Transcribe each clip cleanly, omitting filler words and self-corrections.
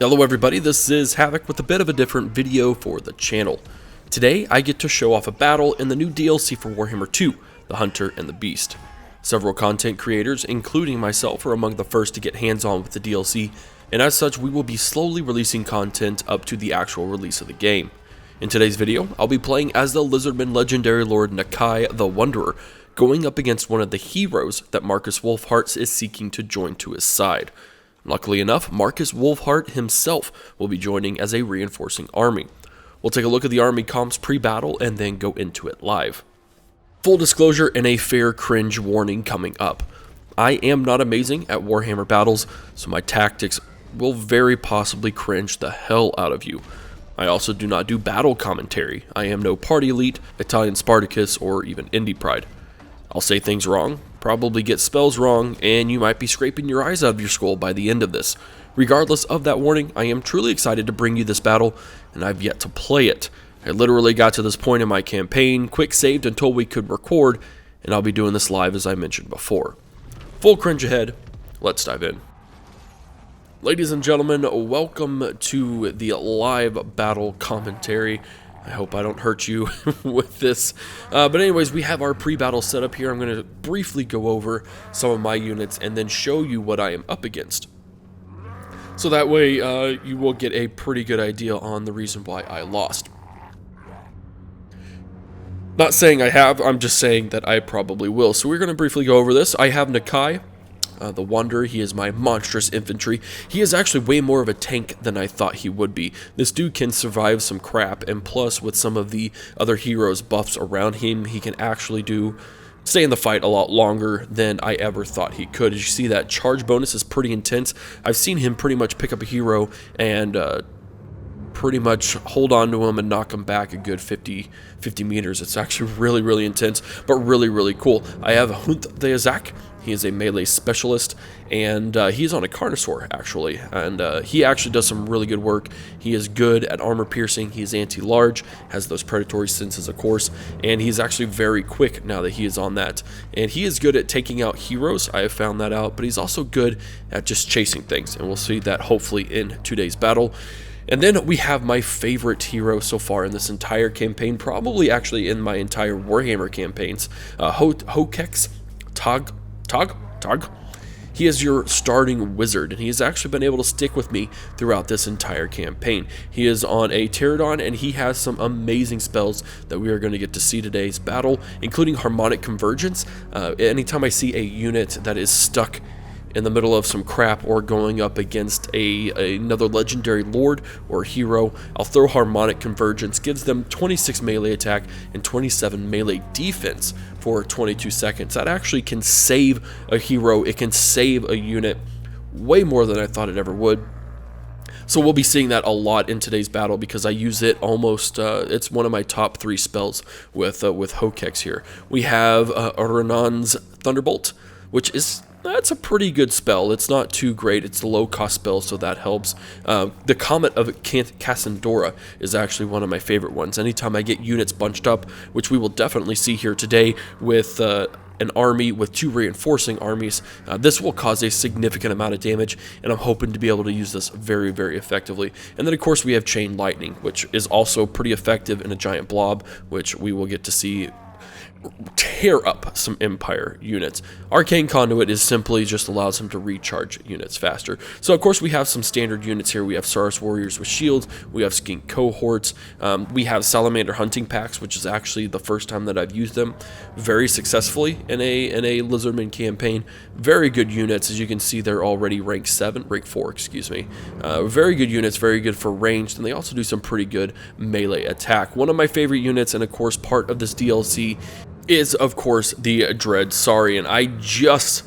Hello everybody, this is Havoc with a bit of a different video for the channel. Today I get to show off a battle in the new DLC for Warhammer 2, The Hunter and the Beast. Several content creators, including myself, are among the first to get hands-on with the DLC, and as such we will be slowly releasing content up to the actual release of the game. In today's video, I'll be playing as the Lizardman legendary lord Nakai the Wanderer, going up against one of the heroes that Marcus Wolfheart is seeking to join to his side. Luckily enough, Marcus Wolfheart himself will be joining as a reinforcing army. We'll take a look at the army comps pre-battle and then go into it live. Full disclosure and a fair cringe warning coming up. I am not amazing at Warhammer battles, so my tactics will very possibly cringe the hell out of you. I also do not do battle commentary. I am no Party Elite, Italian Spartacus, or even Indie Pride. I'll say things wrong, probably get spells wrong, and you might be scraping your eyes out of your skull by the end of this. Regardless of that warning, I am truly excited to bring you this battle, and I've yet to play it. I literally got to this point in my campaign, quick saved until we could record, and I'll be doing this live as I mentioned before. Full cringe ahead, let's dive in. Ladies and gentlemen, welcome to the live battle commentary. I hope I don't hurt you with this. But anyways, we have our pre-battle setup here. I'm going to briefly go over some of my units and then show you what I am up against. So that way you will get a pretty good idea on the reason why I lost. Not saying I have, I'm just saying that I probably will. So we're going to briefly go over this. I have Nakai the Wanderer. He is my monstrous infantry. He is actually way more of a tank than I thought he would be. This dude can survive some crap, and plus with some of the other heroes buffs around him, he can actually stay in the fight a lot longer than I ever thought he could. As you see, that charge bonus is pretty intense. I've seen him pretty much pick up a hero and pretty much hold on to him and knock him back a good 50 meters. It's actually really intense, but really cool. I have HforHavoc. He is a melee specialist, and he's on a Carnosaur, actually, and he actually does some really good work. He is good at armor piercing, he's anti-large, has those predatory senses, of course, and he's actually very quick now that he is on that. And he is good at taking out heroes, I have found that out, but he's also good at just chasing things, and we'll see that hopefully in today's battle. And then we have my favorite hero so far in this entire campaign, probably actually in my entire Warhammer campaigns, HforHavoc. Tog. He is your starting wizard, and he has actually been able to stick with me throughout this entire campaign. He is on a Pterodon, and he has some amazing spells that we are going to get to see today's battle, including Harmonic Convergence. Anytime I see a unit that is stuck in the middle of some crap or going up against another legendary lord or hero, I'll throw Harmonic Convergence. Gives them 26 melee attack and 27 melee defense for 22 seconds. That actually can save a hero. It can save a unit way more than I thought it ever would. So we'll be seeing that a lot in today's battle because I use it almost, it's one of my top 3 spells with HforHavoc here. We have Renan's Thunderbolt, which is that's a pretty good spell. It's not too great. It's a low-cost spell, so that helps. The Comet of Cassandra is actually one of my favorite ones. Anytime I get units bunched up, which we will definitely see here today with an army with 2 reinforcing armies, this will cause a significant amount of damage, and I'm hoping to be able to use this very effectively. And then, of course, we have Chain Lightning, which is also pretty effective in a giant blob, which we will get to see tear up some Empire units. Arcane Conduit is simply just allows him to recharge units faster. So of course we have some standard units here. We have Saurus Warriors with shields, we have Skink Cohorts, we have Salamander Hunting Packs, which is actually the first time that I've used them very successfully in a Lizardman campaign. Very good units. As you can see, they're already rank 4, excuse me. Very good units, very good for ranged, and they also do some pretty good melee attack. One of my favorite units, and of course part of this DLC, is of course the Dread Saurian. I just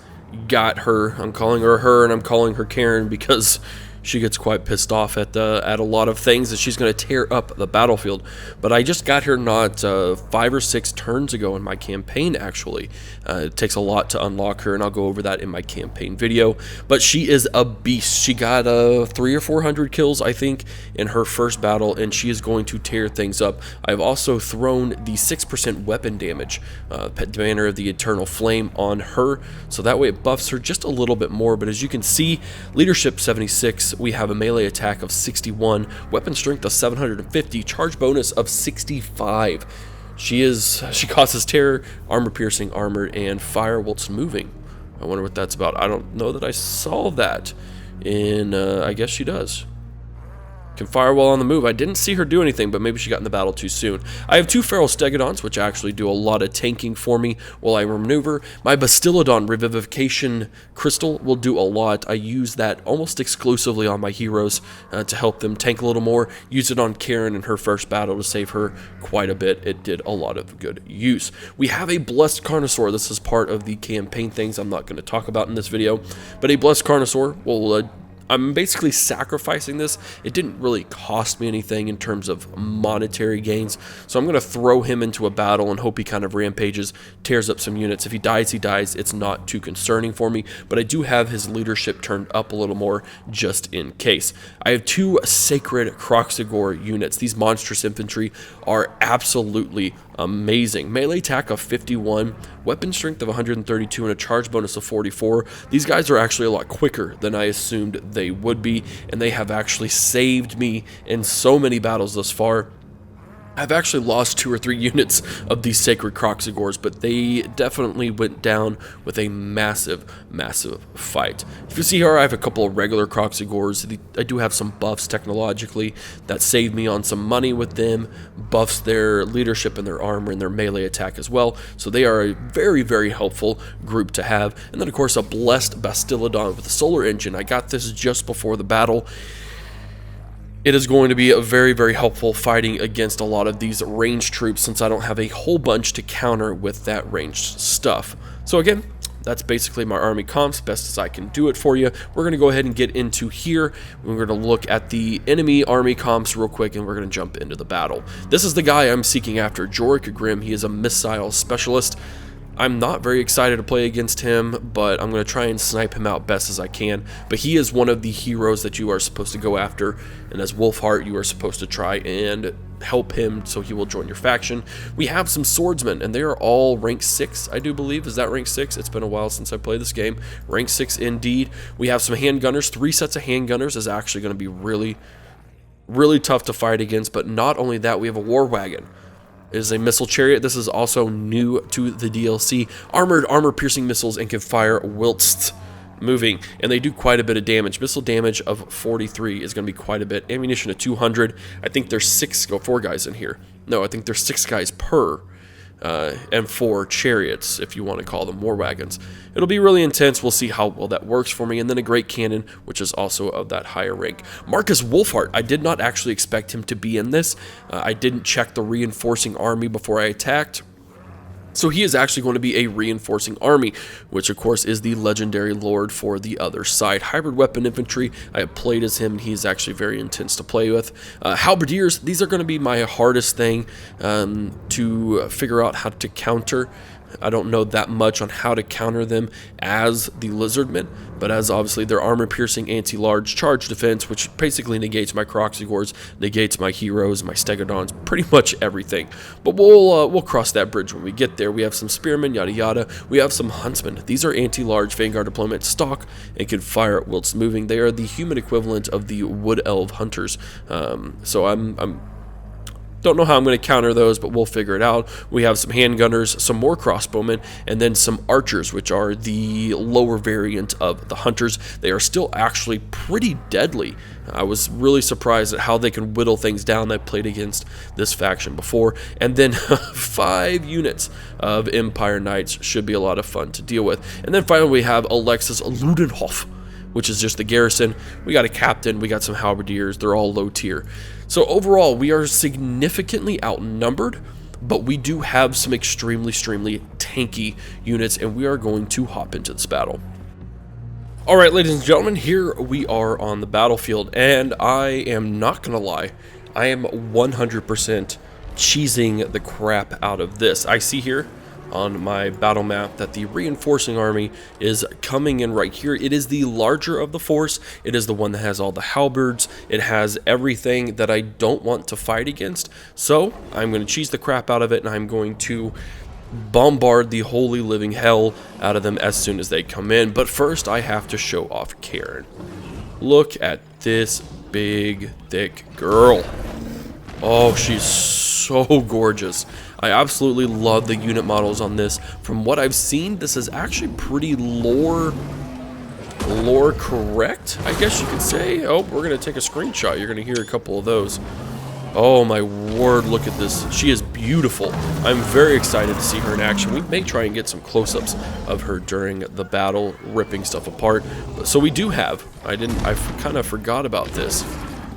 got her. I'm calling her and I'm calling her Karen because she gets quite pissed off at a lot of things, and she's going to tear up the battlefield. But I just got her not 5 or 6 turns ago in my campaign, actually. It takes a lot to unlock her, and I'll go over that in my campaign video. But she is a beast. She got 300 or 400 kills, I think, in her first battle, and she is going to tear things up. I've also thrown the 6% weapon damage, Banner of the Eternal Flame, on her, so that way it buffs her just a little bit more. But as you can see, Leadership 76 ranks, we have a melee attack of 61, weapon strength of 750, charge bonus of 65. She causes terror, armor piercing, armor, and fire whilst moving. I wonder what that's about. I don't know that I saw that in, I guess she does. Can fire while on the move. I didn't see her do anything, but maybe she got in the battle too soon. I have 2 Feral Stegodons, which actually do a lot of tanking for me while I maneuver. My Bastillodon Revivification Crystal will do a lot. I use that almost exclusively on my heroes to help them tank a little more. Use it on Karen in her first battle to save her quite a bit. It did a lot of good use. We have a Blessed Carnosaur. This is part of the campaign things I'm not going to talk about in this video, but a Blessed Carnosaur will I'm basically sacrificing this. It didn't really cost me anything in terms of monetary gains, so I'm going to throw him into a battle and hope he kind of rampages, tears up some units. If he dies, he dies. It's not too concerning for me, but I do have his leadership turned up a little more just in case. I have 2 Sacred Kroxigor units. These monstrous infantry are absolutely amazing. Melee attack of 51, weapon strength of 132, and a charge bonus of 44. These guys are actually a lot quicker than I assumed they would be, and they have actually saved me in so many battles thus far. I've actually lost 2 or 3 units of these Sacred Kroxigors, but they definitely went down with a massive, massive fight. If you see here, I have a couple of regular Kroxigors. I do have some buffs technologically that save me on some money with them, buffs their leadership and their armor and their melee attack as well. So they are a very, very helpful group to have. And then, of course, a Blessed Bastillodon with a solar engine. I got this just before the battle. It is going to be very, very helpful fighting against a lot of these ranged troops since I don't have a whole bunch to counter with that ranged stuff. So again, that's basically my army comps, best as I can do it for you. We're going to go ahead and get into here. We're going to look at the enemy army comps real quick, and we're going to jump into the battle. This is the guy I'm seeking after, Jorek Grimm. He is a missile specialist. I'm not very excited to play against him, but I'm going to try and snipe him out best as I can. But he is one of the heroes that you are supposed to go after, and as Wolfheart, you are supposed to try and help him so he will join your faction. We have some swordsmen, and they are all rank 6, I do believe. Is that rank 6? It's been a while since I played this game. Rank 6 indeed. We have some handgunners. 3 sets of handgunners is actually going to be really, really tough to fight against, but not only that, we have a war wagon. It is a missile chariot. This is also new to the DLC. Armored armor-piercing missiles and can fire whilst moving, and they do quite a bit of damage. Missile damage of 43 is going to be quite a bit. Ammunition of 200. I think there's 4 guys in here. No, I think there's 6 guys per and 4 chariots, if you want to call them war wagons. It'll be really intense. We'll see how well that works for me. And then a great cannon, which is also of that higher rank. Marcus Wolfheart, I did not actually expect him to be in this. I didn't check the reinforcing army before I attacked. So he is actually going to be a reinforcing army, which of course is the legendary lord for the other side. Hybrid weapon infantry, I have played as him. He is actually very intense to play with. Halberdiers, these are going to be my hardest thing to figure out how to counter. I don't know that much on how to counter them as the Lizardmen, but as obviously their armor-piercing anti-large charge defense, which basically negates my Kroxigors, negates my heroes, my Stegodons, pretty much everything. But we'll cross that bridge when we get there. We have some Spearmen, yada yada. We have some Huntsmen. These are anti-large Vanguard deployment stock and can fire whilst moving. They are the human equivalent of the Wood Elf Hunters. So I'm don't know how I'm going to counter those, but we'll figure it out. We have some handgunners, some more crossbowmen, and then some archers, which are the lower variant of the hunters. They are still actually pretty deadly. I was really surprised at how they can whittle things down. I played against this faction before. And then 5 units of Empire Knights should be a lot of fun to deal with. And then finally we have Alexis Ludenhoff, which is just the garrison. We got a captain, we got some halberdiers, they're all low tier. So overall, we are significantly outnumbered, but we do have some extremely tanky units, and we are going to hop into this battle. Alright, ladies and gentlemen, here we are on the battlefield, and I am not gonna lie, I am 100% cheesing the crap out of this. I see here on my battle map that the reinforcing army is coming in right here. It is the larger of the force. It is the one that has all the halberds. It has everything that I don't want to fight against. So I'm going to cheese the crap out of it, and I'm going to bombard the holy living hell out of them as soon as they come in. But first I have to show off Karen. Look at this big, thick girl. Oh, she's so gorgeous. I absolutely love the unit models on this. From what I've seen, this is actually pretty lore correct, I guess you could say. Oh, we're going to take a screenshot. You're going to hear a couple of those. Oh my word, look at this. She is beautiful. I'm very excited to see her in action. We may try and get some close-ups of her during the battle, ripping stuff apart. So we do have, I kind of forgot about this.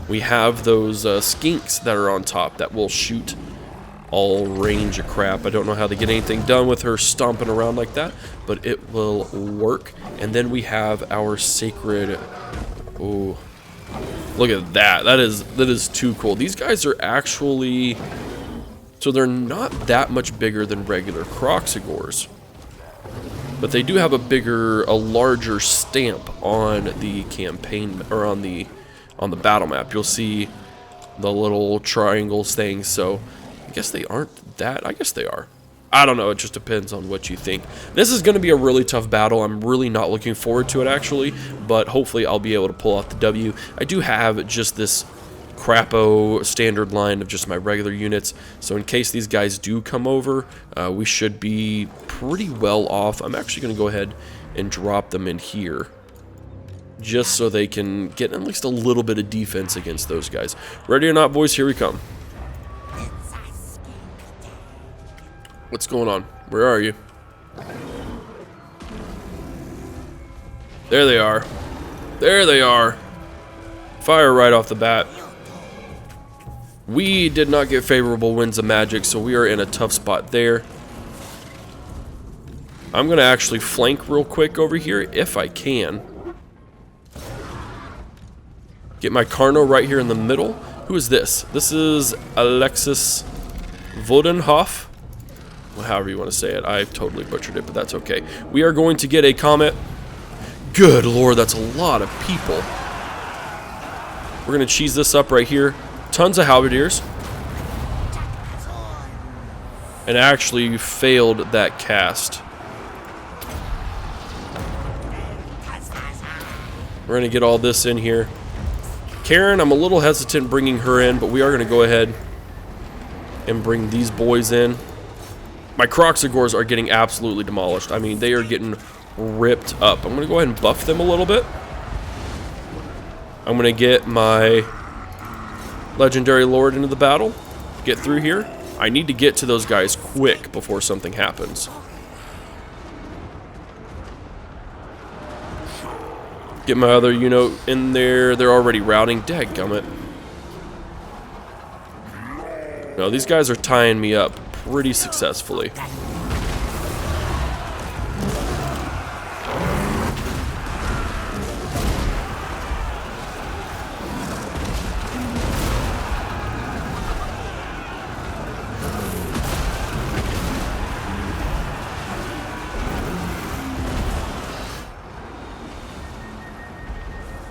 We have those skinks that are on top that will shoot all range of crap. I don't know how to get anything done with her stomping around like that, but it will work. And then we have our sacred... Oh, look at that. That is too cool. These guys are actually... So they're not that much bigger than regular Croxigors, but they do have a larger stamp on the campaign, or on the battle map. You'll see the little triangles things, so I guess they aren't that. I guess they are. I don't know. It just depends on what you think. This is going to be a really tough battle. I'm really not looking forward to it, actually, but hopefully I'll be able to pull out the W. I do have just this crapo standard line of just my regular units, so in case these guys do come over, we should be pretty well off. I'm actually going to go ahead and drop them in here, just so they can get at least a little bit of defense against those guys. Ready or not, boys, here we come. What's going on? Where are you? There they are. There they are. Fire right off the bat. We did not get favorable winds of magic, so we are in a tough spot there. I'm going to actually flank real quick over here, if I can. Get my Carno right here in the middle. Who is this? This is Alexis Vodenhoff. Well, however you want to say it. I totally butchered it, but that's okay. We are going to get a comet. Good lord, that's a lot of people. We're going to cheese this up right here. Tons of halberdiers. And actually failed that cast. We're going to get all this in here. Karen, I'm a little hesitant bringing her in, but we are going to go ahead and bring these boys in. My Croxigors are getting absolutely demolished. I mean, they are getting ripped up. I'm going to go ahead and buff them a little bit. I'm going to get my Legendary Lord into the battle. Get through here. I need to get to those guys quick before something happens. Get my other unit in there. They're already routing. Dadgummit. No, these guys are tying me up pretty successfully.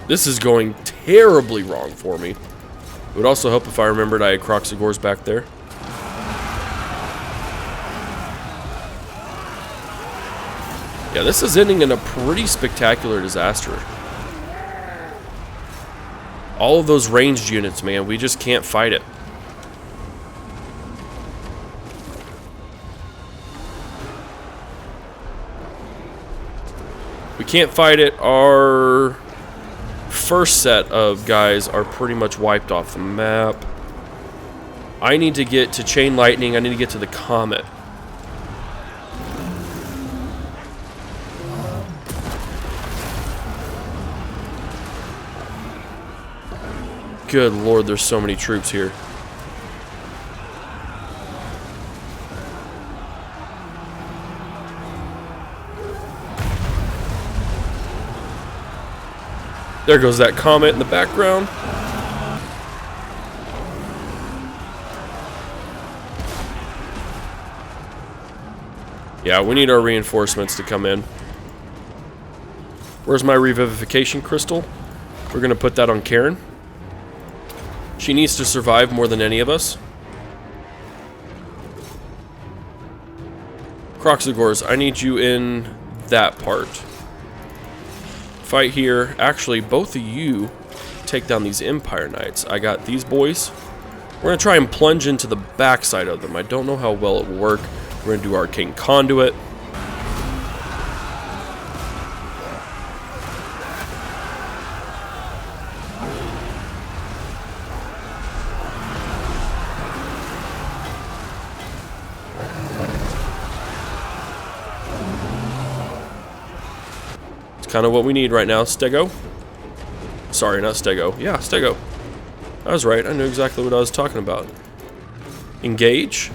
This is going terribly wrong for me. It would also help if I remembered I had Croxigors back there. Yeah, this is ending in a pretty spectacular disaster. All of those ranged units, man, we just can't fight it. We can't fight it. Our first set of guys are pretty much wiped off the map. I need to get to Chain Lightning. I need to get to the Comet. Good lord, there's so many troops here. There goes that comet in the background. Yeah, we need our reinforcements to come in. Where's my revivification crystal? We're going to put that on Karen. She needs to survive more than any of us. Croxigors, I need you in that part. Fight here. Actually, both of you take down these Empire Knights. I got these boys. We're going to try and plunge into the backside of them. I don't know how well it will work. We're going to do Arcane Conduit. Kind of what we need right now. Stego. Sorry, not Stego. Yeah, Stego. I was right. I knew exactly what I was talking about. Engage.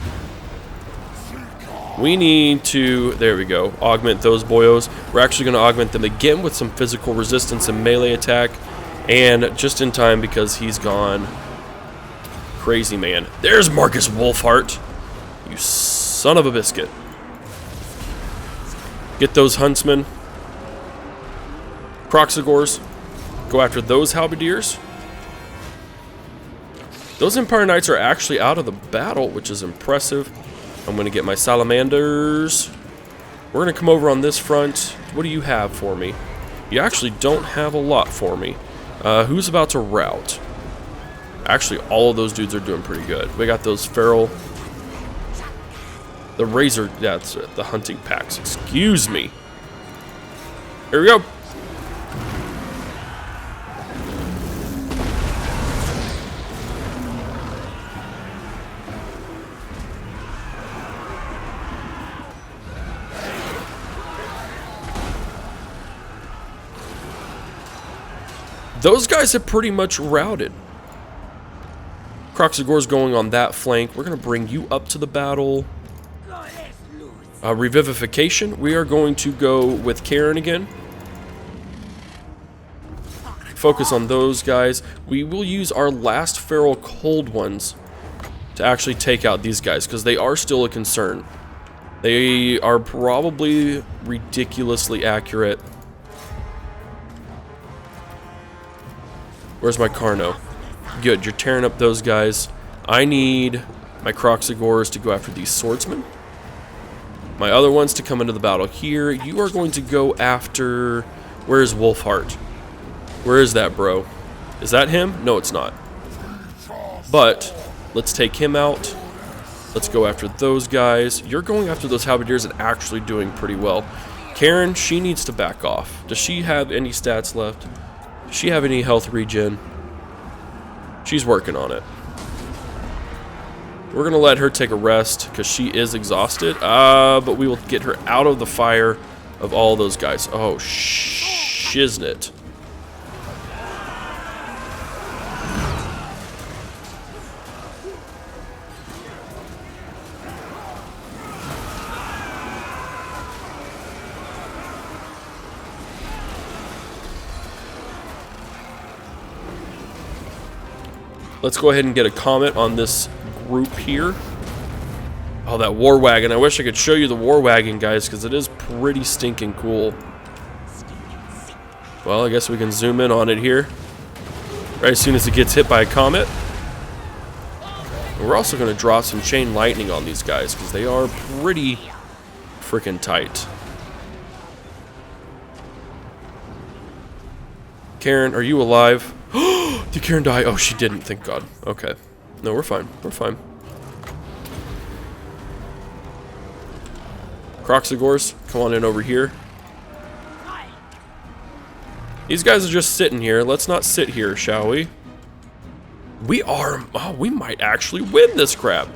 We need to, there we go, augment those boyos. We're actually going to augment them again with some physical resistance and melee attack. And just in time because he's gone. Crazy man. There's Marcus Wolfheart. You son of a biscuit. Get those huntsmen. Croxagors, go after those halberdiers. Those Empire Knights are actually out of the battle, which is impressive. I'm going to get my salamanders. We're going to come over on this front. What do you have for me? You actually don't have a lot for me. Who's about to rout? Actually, all of those dudes are doing pretty good. We got those feral... The razor... Yeah, that's the hunting packs. Excuse me. Here we go. Those guys have pretty much routed. Croxagor's going on that flank. We're going to bring you up to the battle. Revivification. We are going to go with Karen again. Focus on those guys. We will use our last feral cold ones to actually take out these guys because they are still a concern. They are probably ridiculously accurate. Where's my Carno? Good, you're tearing up those guys. I need my Croxagors to go after these swordsmen. My other ones to come into the battle here. You are going to go after... Where's Wolfheart? Where is that, bro? Is that him? No, it's not. But, let's take him out. Let's go after those guys. You're going after those halberdiers and actually doing pretty well. Karen, she needs to back off. Does she have any stats left? Does she have any health regen? She's working on it. We're going to let her take a rest because she is exhausted. But we will get her out of the fire of all those guys. Oh, shiznit. Let's go ahead and get a comment on this group here. Oh, that war wagon. I wish I could show you the war wagon, guys, because it is pretty stinking cool. Well, I guess we can zoom in on it here. Right as soon as it gets hit by a comet. And we're also going to draw some chain lightning on these guys, because they are pretty freaking tight. Karen, are you alive? Did Karen die? Oh, she didn't. Thank God. Okay. No, we're fine. We're fine. Croxagors, come on in over here. These guys are just sitting here. Let's not sit here, shall we? We are... Oh, we might actually win this crap.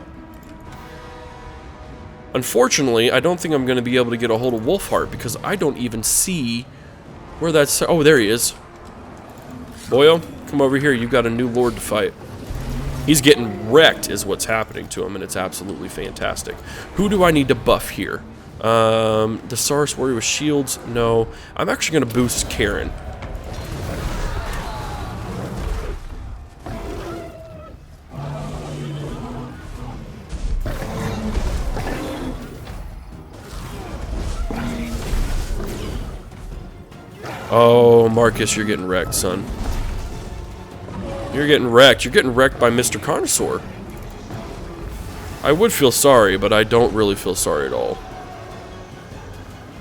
Unfortunately, I don't think I'm going to be able to get a hold of Wolfheart because I don't even see where that's... Oh, there he is. Boyo, come over here. You've got a new lord to fight. He's getting wrecked is what's happening to him, and it's absolutely fantastic. Who do I need to buff here? The Saurus warrior with shields? No. I'm actually going to boost Karen. Oh, Marcus, you're getting wrecked, son. You're getting wrecked. You're getting wrecked by Mr. Carnosaur. I would feel sorry, but I don't really feel sorry at all.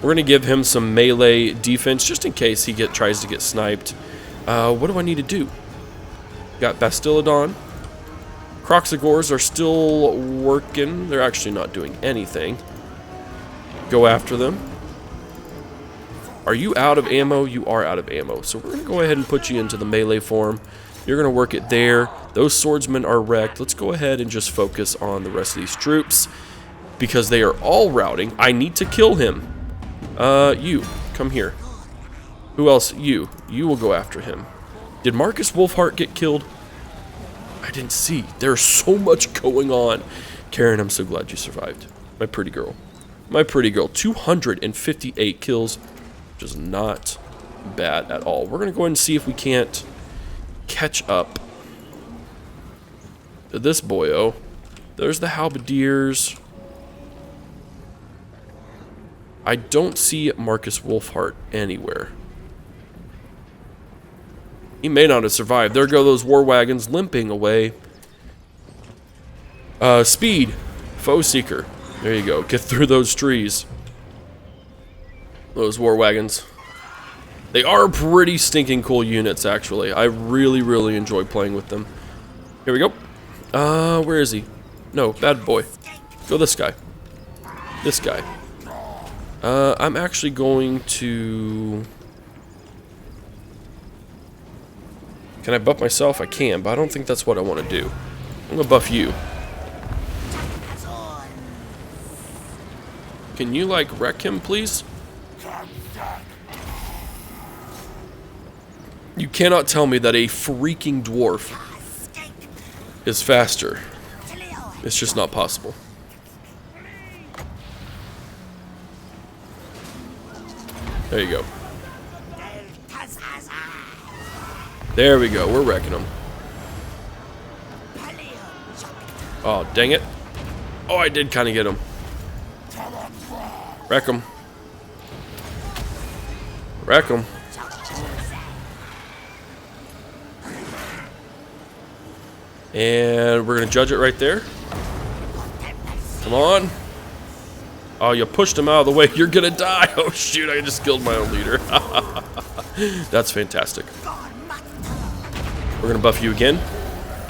We're going to give him some melee defense just in case he tries to get sniped. What do I need to do? Got Bastillodon. Croxagores are still working. They're actually not doing anything. Go after them. Are you out of ammo? You are out of ammo. So we're going to go ahead and put you into the melee form. You're going to work it there. Those swordsmen are wrecked. Let's go ahead and just focus on the rest of these troops because they are all routing. I need to kill him. You, come here. Who else? You will go after him. Did Marcus Wolfheart get killed? I didn't see. There's so much going on. Karen, I'm so glad you survived. My pretty girl. My pretty girl. 258 kills, which is not bad at all. We're going to go ahead and see if we can't catch up to this boyo. There's the halberdiers. I don't see Marcus Wolfheart anywhere. He may not have survived. There go those war wagons limping away. Speed. Foe Seeker. There you go. Get through those trees. Those war wagons. They are pretty stinking cool units, actually. I really, really enjoy playing with them. Here we go. Where is he? No, bad boy. Go this guy. This guy. I'm actually going to... Can I buff myself? I can, but I don't think that's what I want to do. I'm going to buff you. Can you, like, wreck him, please? You cannot tell me that a freaking dwarf is faster. It's just not possible. There you go. There we go. We're wrecking them. Oh, dang it. Oh, I did kind of get him. Wreck him. Wreck him. And we're going to judge it right there. Come on. Oh, you pushed him out of the way. You're going to die. Oh, shoot. I just killed my own leader. That's fantastic. We're going to buff you again.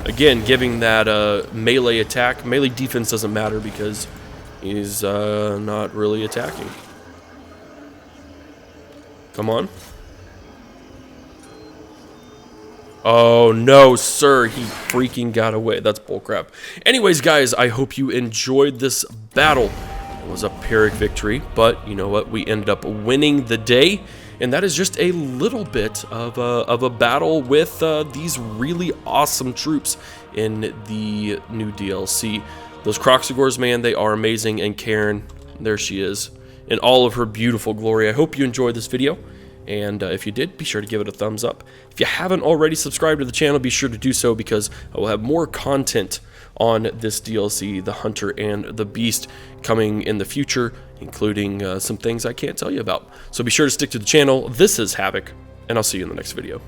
Again, giving that melee attack. Melee defense doesn't matter because he's not really attacking. Come on. Oh, no, sir. He freaking got away. That's bullcrap. Anyways, guys, I hope you enjoyed this battle. It was a Pyrrhic victory, but you know what? We ended up winning the day, and that is just a little bit of a battle with these really awesome troops in the new DLC. Those Croxagores, man, they are amazing, and Karen, there she is, in all of her beautiful glory. I hope you enjoyed this video. And if you did, be sure to give it a thumbs up. If you haven't already subscribed to the channel, be sure to do so because I will have more content on this DLC, the Hunter and the Beast, coming in the future, including some things I can't tell you about. So be sure to stick to the channel. This is Havoc, and I'll see you in the next video.